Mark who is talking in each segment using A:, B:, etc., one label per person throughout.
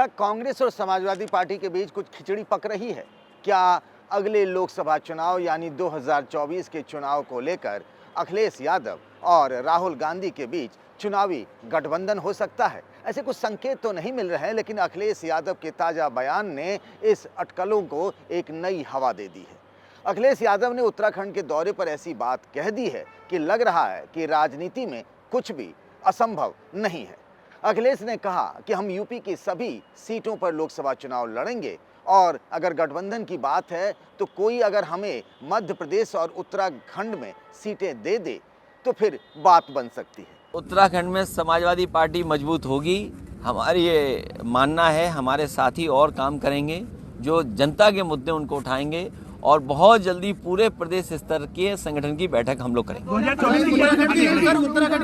A: क्या कांग्रेस और समाजवादी पार्टी के बीच कुछ खिचड़ी पक रही है? क्या अगले लोकसभा चुनाव यानी 2024 के चुनाव को लेकर अखिलेश यादव और राहुल गांधी के बीच चुनावी गठबंधन हो सकता है? ऐसे कुछ संकेत तो नहीं मिल रहे हैं, लेकिन अखिलेश यादव के ताजा बयान ने इस अटकलों को एक नई हवा दे दी है। अखिलेश यादव ने उत्तराखंड के दौरे पर ऐसी बात कह दी है कि लग रहा है कि राजनीति में कुछ भी असंभव नहीं है। अखिलेश ने कहा कि हम यूपी की सभी सीटों पर लोकसभा चुनाव लड़ेंगे और अगर गठबंधन की बात है तो कोई अगर हमें मध्य प्रदेश और उत्तराखंड में सीटें दे दे तो फिर बात बन सकती है।
B: उत्तराखंड में समाजवादी पार्टी मजबूत होगी, हमारी ये मानना है। हमारे साथी और काम करेंगे, जो जनता के मुद्दे उनको उठाएंगे और बहुत जल्दी पूरे प्रदेश स्तर के संगठन की बैठक हम लोग करेंगे।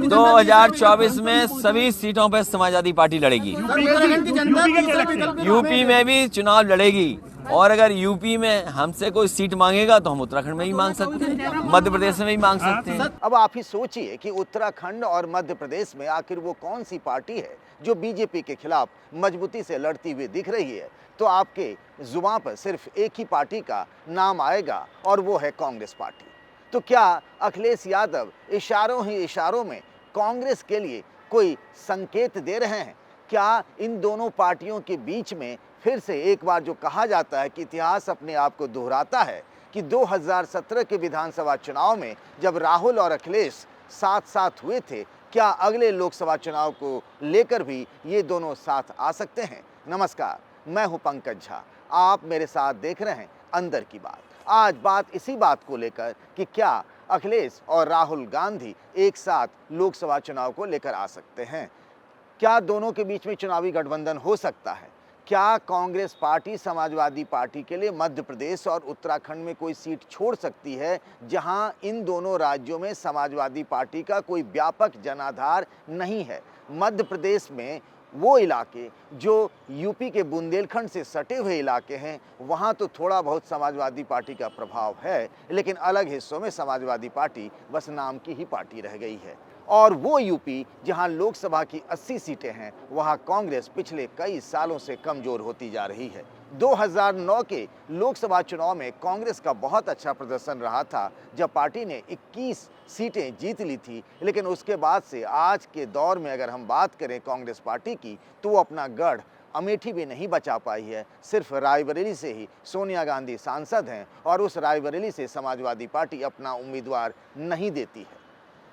B: 2024 में सभी सीटों पर समाजवादी पार्टी लड़ेगी। यूपी में भी चुनाव लड़ेगी और अगर यूपी में हमसे कोई सीट मांगेगा तो हम उत्तराखंड में भी मांग सकते हैं, मध्य प्रदेश में भी मांग सकते हैं।
A: अब आप ही सोचिए कि उत्तराखंड और मध्य प्रदेश में आखिर वो कौन सी पार्टी है जो बीजेपी के खिलाफ मजबूती से लड़ती हुई दिख रही है, तो आपके जुबान पर सिर्फ एक ही पार्टी का नाम आएगा और वो है कांग्रेस पार्टी। तो क्या अखिलेश यादव इशारों ही इशारों में कांग्रेस के लिए कोई संकेत दे रहे हैं? क्या इन दोनों पार्टियों के बीच में फिर से एक बार जो कहा जाता है कि इतिहास अपने आप को दोहराता है कि 2017 के विधानसभा चुनाव में जब राहुल और अखिलेश साथ साथ हुए थे, क्या अगले लोकसभा चुनाव को लेकर भी ये दोनों साथ आ सकते हैं? नमस्कार, मैं हूं पंकज झा, आप मेरे साथ देख रहे हैं अंदर की बात। आज बात इसी बात को लेकर कि क्या अखिलेश और राहुल गांधी एक साथ लोकसभा चुनाव को लेकर आ सकते हैं? क्या दोनों के बीच में चुनावी गठबंधन हो सकता है? क्या कांग्रेस पार्टी समाजवादी पार्टी के लिए मध्य प्रदेश और उत्तराखंड में कोई सीट छोड़ सकती है, जहां इन दोनों राज्यों में समाजवादी पार्टी का कोई व्यापक जनाधार नहीं है? मध्य प्रदेश में वो इलाके जो यूपी के बुंदेलखंड से सटे हुए इलाके हैं, वहाँ तो थोड़ा बहुत समाजवादी पार्टी का प्रभाव है, लेकिन अलग हिस्सों में समाजवादी पार्टी बस नाम की ही पार्टी रह गई है। और वो यूपी जहां लोकसभा की 80 सीटें हैं, वहां कांग्रेस पिछले कई सालों से कमजोर होती जा रही है। 2009 के लोकसभा चुनाव में कांग्रेस का बहुत अच्छा प्रदर्शन रहा था, जब पार्टी ने 21 सीटें जीत ली थी, लेकिन उसके बाद से आज के दौर में अगर हम बात करें कांग्रेस पार्टी की, तो वो अपना गढ़ अमेठी भी नहीं बचा पाई है। सिर्फ रायबरेली से ही सोनिया गांधी सांसद हैं और उस रायबरेली से समाजवादी पार्टी अपना उम्मीदवार नहीं देती है।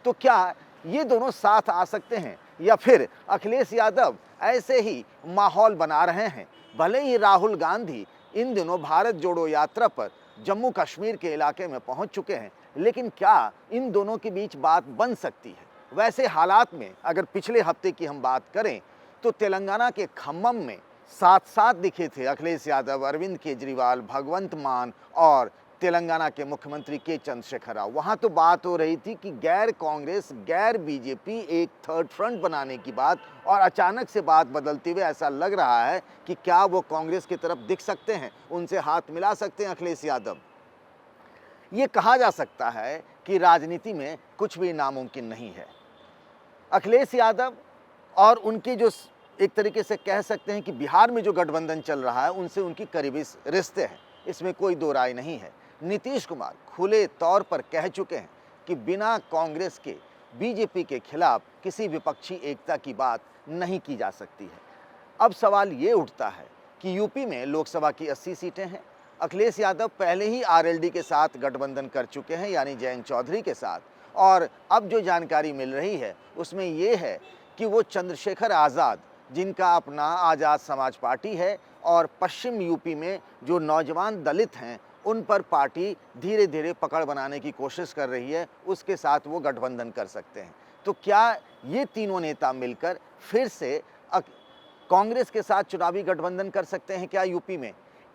A: तो क्या ये दोनों साथ आ सकते हैं, या फिर अखिलेश यादव ऐसे ही माहौल बना रहे हैं? भले ही राहुल गांधी इन दिनों भारत जोड़ो यात्रा पर जम्मू कश्मीर के इलाके में पहुंच चुके हैं, लेकिन क्या इन दोनों के बीच बात बन सकती है? वैसे हालात में अगर पिछले हफ्ते की हम बात करें तो तेलंगाना के खम्मम में साथ साथ दिखे थे अखिलेश यादव, अरविंद केजरीवाल, भगवंत मान और तेलंगाना के मुख्यमंत्री के चंद्रशेखर राव। वहां तो बात हो रही थी कि गैर कांग्रेस गैर बीजेपी एक थर्ड फ्रंट बनाने की बात, और अचानक से बात बदलते हुए ऐसा लग रहा है कि क्या वो कांग्रेस की तरफ दिख सकते हैं, उनसे हाथ मिला सकते हैं अखिलेश यादव। ये कहा जा सकता है कि राजनीति में कुछ भी नामुमकिन नहीं है। अखिलेश यादव और उनके जो एक तरीके से कह सकते हैं कि बिहार में जो गठबंधन चल रहा है, उनसे उनकी करीबी रिश्ते हैं, इसमें कोई दो राय नहीं है। नीतीश कुमार खुले तौर पर कह चुके हैं कि बिना कांग्रेस के बीजेपी के खिलाफ किसी विपक्षी एकता की बात नहीं की जा सकती है। अब सवाल ये उठता है कि यूपी में लोकसभा की 80 सीटें हैं। अखिलेश यादव पहले ही आरएलडी के साथ गठबंधन कर चुके हैं, यानी जयंत चौधरी के साथ, और अब जो जानकारी मिल रही है उसमें ये है कि वो चंद्रशेखर आज़ाद, जिनका अपना आज़ाद समाज पार्टी है, और पश्चिम यूपी में जो नौजवान दलित हैं उन पर पार्टी धीरे धीरे पकड़ बनाने की कोशिश कर रही है, उसके साथ वो गठबंधन कर सकते हैं। तो क्या ये तीनों नेता मिलकर फिर से कांग्रेस के साथ चुनावी गठबंधन कर सकते हैं क्या यूपी में?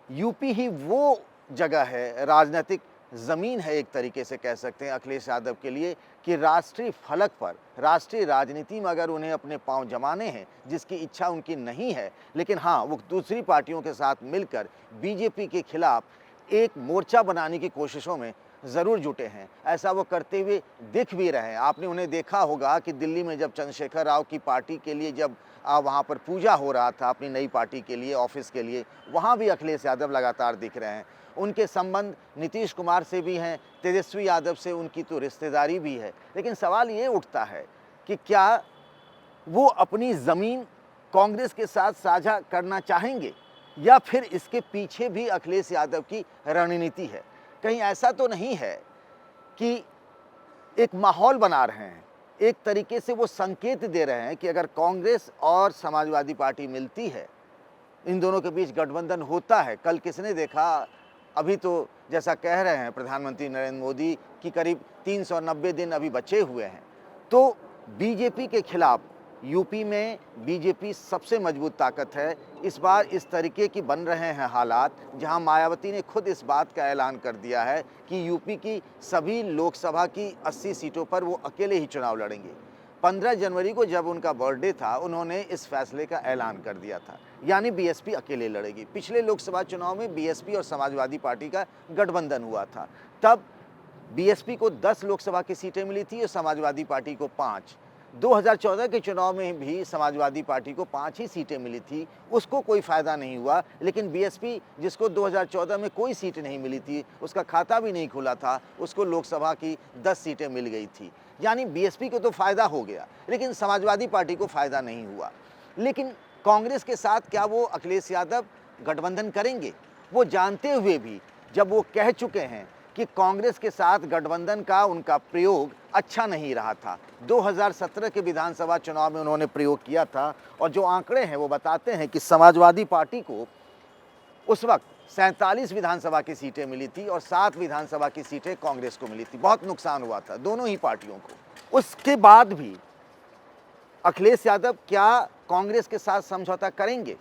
A: यूपी ही वो जगह है, राजनीतिक ज़मीन है, एक तरीके से कह सकते हैं अखिलेश यादव के लिए, कि राष्ट्रीय फलक पर, राष्ट्रीय राजनीति में अगर उन्हें अपने पांव जमाने हैं, जिसकी इच्छा उनकी नहीं है, लेकिन हाँ, वो दूसरी पार्टियों के साथ मिलकर बीजेपी के खिलाफ एक मोर्चा बनाने की कोशिशों में ज़रूर जुटे हैं, ऐसा वो करते हुए दिख भी रहे हैं। आपने उन्हें देखा होगा कि दिल्ली में जब चंद्रशेखर राव की पार्टी के लिए जब वहाँ पर पूजा हो रहा था अपनी नई पार्टी के लिए, ऑफिस के लिए, वहाँ भी अखिलेश यादव लगातार दिख रहे हैं। उनके संबंध नीतीश कुमार से भी हैं, तेजस्वी यादव से उनकी तो रिश्तेदारी भी है। लेकिन सवाल ये उठता है कि क्या वो अपनी ज़मीन कांग्रेस के साथ साझा करना चाहेंगे, या फिर इसके पीछे भी अखिलेश यादव की रणनीति है? कहीं ऐसा तो नहीं है कि एक माहौल बना रहे हैं, एक तरीके से वो संकेत दे रहे हैं कि अगर कांग्रेस और समाजवादी पार्टी मिलती है, इन दोनों के बीच गठबंधन होता है। कल किसने देखा, अभी तो जैसा कह रहे हैं प्रधानमंत्री नरेंद्र मोदी कि करीब 390 दिन अभी बचे हुए हैं, तो बीजेपी के खिलाफ यूपी में बीजेपी सबसे मजबूत ताकत है। इस बार इस तरीके की बन रहे हैं हालात, जहां मायावती ने खुद इस बात का ऐलान कर दिया है कि यूपी की सभी लोकसभा की 80 सीटों पर वो अकेले ही चुनाव लड़ेंगे। 15 जनवरी को जब उनका बर्थडे था, उन्होंने इस फैसले का ऐलान कर दिया था, यानी बीएसपी अकेले लड़ेगी। पिछले लोकसभा चुनाव में बीएसपी और समाजवादी पार्टी का गठबंधन हुआ था, तब बीएसपी को 10 लोकसभा की सीटें मिली थी और समाजवादी पार्टी को 5। 2014 के चुनाव में भी समाजवादी पार्टी को 5 ही सीटें मिली थी, उसको कोई फ़ायदा नहीं हुआ। लेकिन बीएसपी, जिसको 2014 में कोई सीट नहीं मिली थी, उसका खाता भी नहीं खुला था, उसको लोकसभा की 10 सीटें मिल गई थी। यानी बीएसपी को तो फ़ायदा हो गया, लेकिन समाजवादी पार्टी को फ़ायदा नहीं हुआ। लेकिन कांग्रेस के साथ क्या वो अखिलेश यादव गठबंधन करेंगे? वो जानते हुए भी जब वो कह चुके हैं कि कांग्रेस के साथ गठबंधन का उनका प्रयोग अच्छा नहीं रहा था, 2017 के विधानसभा चुनाव में उन्होंने प्रयोग किया था, और जो आंकड़े हैं वो बताते हैं कि समाजवादी पार्टी को उस वक्त 47 विधानसभा की सीटें मिली थी और 7 विधानसभा की सीटें कांग्रेस को मिली थी। बहुत नुकसान हुआ था दोनों ही पार्टियों को। उसके बाद भी अखिलेश यादव क्या कांग्रेस के साथ समझौता करेंगे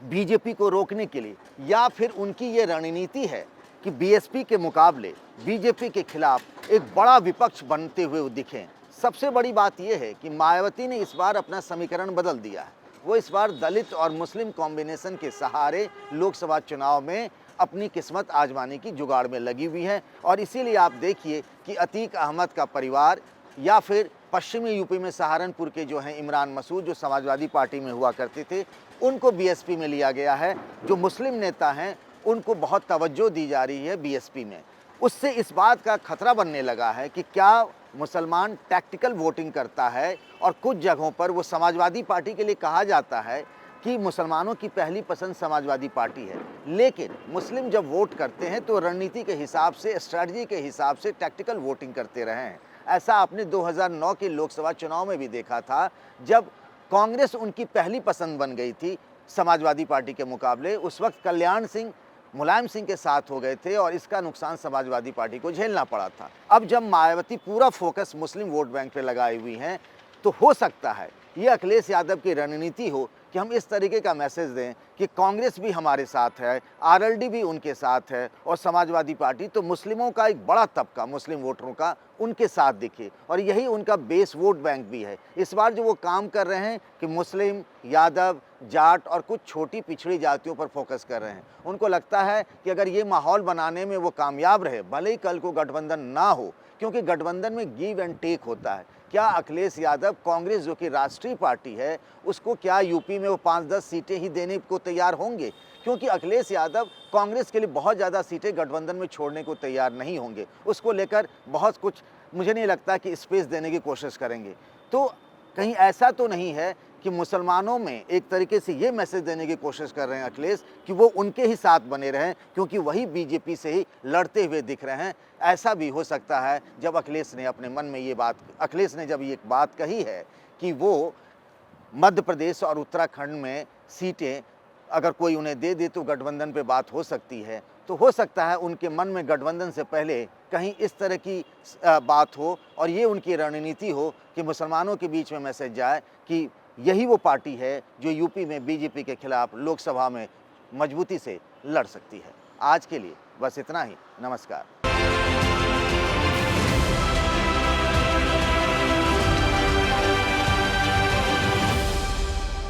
A: बीजेपी को रोकने के लिए, या फिर उनकी ये रणनीति है कि बीएसपी के मुकाबले बीजेपी के खिलाफ एक बड़ा विपक्ष बनते हुए वो दिखें? सबसे बड़ी बात यह है कि मायावती ने इस बार अपना समीकरण बदल दिया है। वो इस बार दलित और मुस्लिम कॉम्बिनेशन के सहारे लोकसभा चुनाव में अपनी किस्मत आजमाने की जुगाड़ में लगी हुई है। और इसीलिए आप देखिए कि अतीक अहमद का परिवार, या फिर पश्चिमी यूपी में सहारनपुर के जो हैं इमरान मसूद, जो समाजवादी पार्टी में हुआ करते थे, उनको बीएसपी में लिया गया है। जो मुस्लिम नेता हैं उनको बहुत तवज्जो दी जा रही है बीएसपी में। उससे इस बात का खतरा बनने लगा है कि क्या मुसलमान टैक्टिकल वोटिंग करता है, और कुछ जगहों पर वो समाजवादी पार्टी के लिए कहा जाता है कि मुसलमानों की पहली पसंद समाजवादी पार्टी है, लेकिन मुस्लिम जब वोट करते हैं तो रणनीति के हिसाब से, स्ट्रैटेजी के हिसाब से टैक्टिकल वोटिंग करते रहे हैं। ऐसा आपने 2009 के लोकसभा चुनाव में भी देखा था, जब कांग्रेस उनकी पहली पसंद बन गई थी समाजवादी पार्टी के मुकाबले। उस वक्त कल्याण सिंह मुलायम सिंह के साथ हो गए थे और इसका नुकसान समाजवादी पार्टी को झेलना पड़ा था। अब जब मायावती पूरा फोकस मुस्लिम वोट बैंक पे लगाई हुई हैं, तो हो सकता है ये अखिलेश यादव की रणनीति हो कि हम इस तरीके का मैसेज दें कि कांग्रेस भी हमारे साथ है, आरएलडी भी उनके साथ है, और समाजवादी पार्टी तो मुस्लिमों का एक बड़ा तबका, मुस्लिम वोटरों का, उनके साथ दिखे, और यही उनका बेस वोट बैंक भी है। इस बार जो वो काम कर रहे हैं कि मुस्लिम, यादव, जाट और कुछ छोटी पिछड़ी जातियों पर फोकस कर रहे हैं। उनको लगता है कि अगर ये माहौल बनाने में वो कामयाब रहे, भले ही कल को गठबंधन ना हो, क्योंकि गठबंधन में गिव एंड टेक होता है। क्या अखिलेश यादव कांग्रेस जो कि राष्ट्रीय पार्टी है, उसको क्या यूपी में वो 5-10 सीटें ही देने को तैयार होंगे? क्योंकि अखिलेश यादव कांग्रेस के लिए बहुत ज़्यादा सीटें गठबंधन में छोड़ने को तैयार नहीं होंगे। उसको लेकर बहुत कुछ, मुझे नहीं लगता कि स्पेस देने की कोशिश करेंगे। तो कहीं ऐसा तो नहीं है कि मुसलमानों में एक तरीके से ये मैसेज देने की कोशिश कर रहे हैं अखिलेश कि वो उनके ही साथ बने रहें, क्योंकि वही बीजेपी से ही लड़ते हुए दिख रहे हैं? ऐसा भी हो सकता है जब अखिलेश ने अपने मन में अखिलेश ने जब ये बात कही है कि वो मध्य प्रदेश और उत्तराखंड में सीटें अगर कोई उन्हें दे दे तो गठबंधन पे बात हो सकती है, तो हो सकता है उनके मन में गठबंधन से पहले कहीं इस तरह की बात हो, और ये उनकी रणनीति हो कि मुसलमानों के बीच में मैसेज जाए कि यही वो पार्टी है जो यूपी में बीजेपी के खिलाफ लोकसभा में मजबूती से लड़ सकती है। आज के लिए बस इतना ही। नमस्कार।